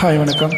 Hi வணக்கம்.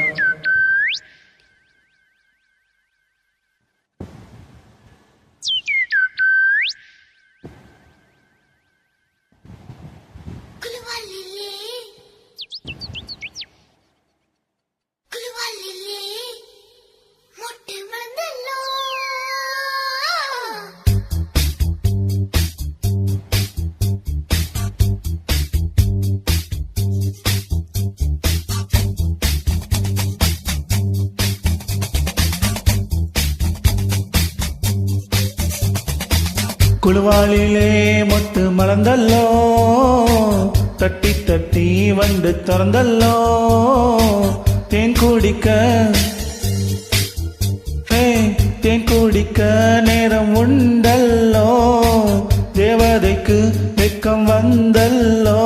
குழுவாளிலே மொட்டு மலர்ந்தல்லோ, தட்டி தட்டி வந்து திறந்தல்லோ, தேன் குடிக்க தேன் குடிக்க நேரம் உண்டல்லோ, தேவதைக்கு வெக்கம் வந்தல்லோ,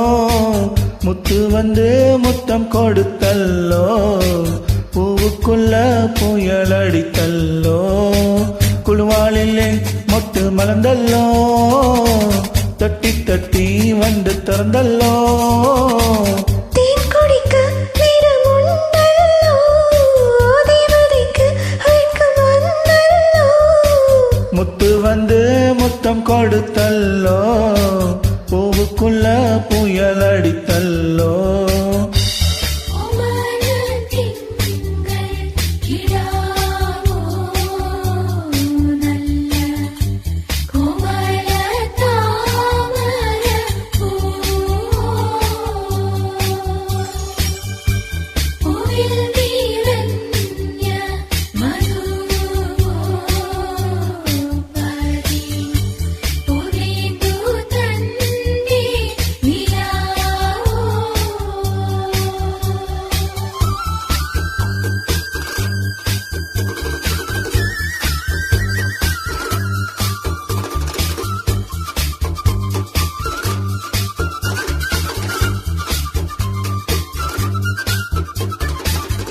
முத்து வந்து முத்தம் கொடுத்தல்லோ, பூவுக்குள்ள புயல் அடித்தல்லோ, குழுவாளிலே மொட்டு மலர்ந்தல்லோ, தட்டி தட்டி வந்து திறந்தல்லோ, தேன் குடிக்க நேரம் உண்டல்லோ, தேவதைக்கு வெட்கம் வந்தல்லோ, முத்து வந்து முத்தம் கொடுத்தல்லோ, பூவுக்குள்ள புயல் அடித்தல்லோ.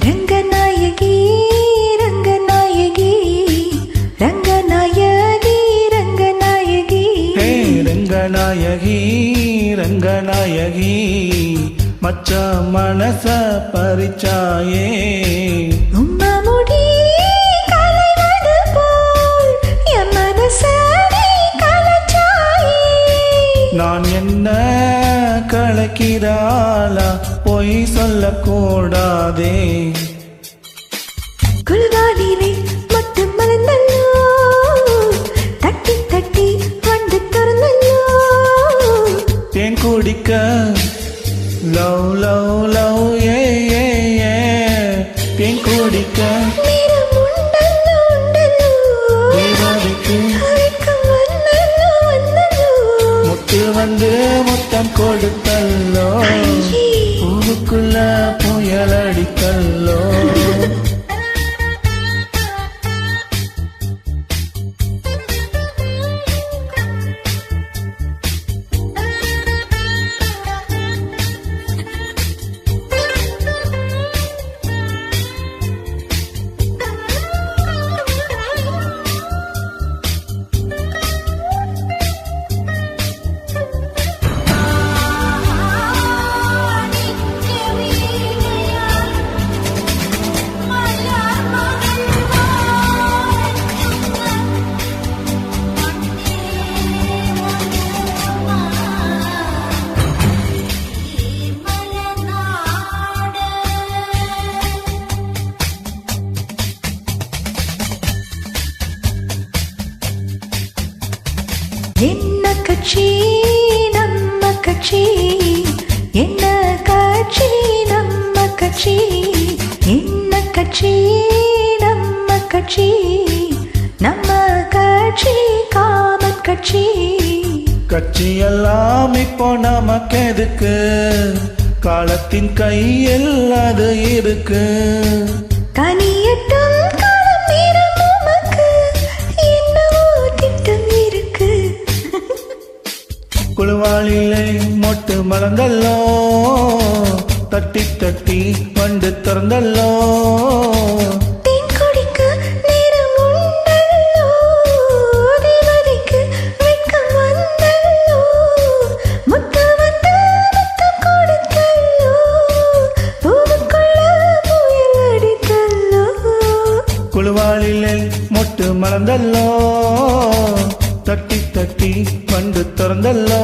ரங்கநாயகி ரங்கநாயகி ரங்கநாயகி ரங்கநாயகி, ரங்கநாயகி ரங்கநாயகி, மச்ச மனச பறிச்சாயே, உம்மா முடி கலைவது போல் என் மனசை கலைச்சாயே, நான் என்ன கலக்கிறாளா பொய் சொல்லக்கூடாதே, குழுவாளிலே மொட்டு மலர்ந்தல்லோ, தட்டி தட்டி வந்து திறந்தல்லோ, தேன் குடிக்க லவ் லவ் லவ் ஏ ஏ ஏ, தேன் குடிக்க நேரம் உண்டல்லோ உண்டல்லோ, தேவதைக்கு வெட்கம் வந்தல்லோ வந்தல்லோ, முத்து வந்து முத்தம் கொடுத்தல்லோ, பூவுக்குள்ள புயல் அடித்தல்லோ. என்ன கட்சி நம்ம கட்சி, என்ன கட்சி நம்ம கட்சி, என்ன கட்சி நம்ம கட்சி, நம்ம கட்சி காமன் கட்சி, கட்சியெல்லாம் இப்போ நமக்கு எதுக்கு, காலத்தின் கையில் அது இருக்கு, கனியட்டும் காலம் நேரம் நமக்கு, என்னவோ திட்டம் இருக்கு, குழுவாளிலே மொட்டு மலர்ந்தல்லோ, தட்டி தட்டி வந்து திறந்தல்லோ, தேன் குடிக்க நேரம் உண்டல்லோ, தேவதைக்கு வெட்கம் வந்தல்லோ, முத்து வந்து முத்தம் கொடுத்தல்லோ, பூவுக்குள்ள முழுவாளிலே மொட்டு மலர்ந்தல்லோ தட்டி தட்டி வண்டு திறந்தல்லோ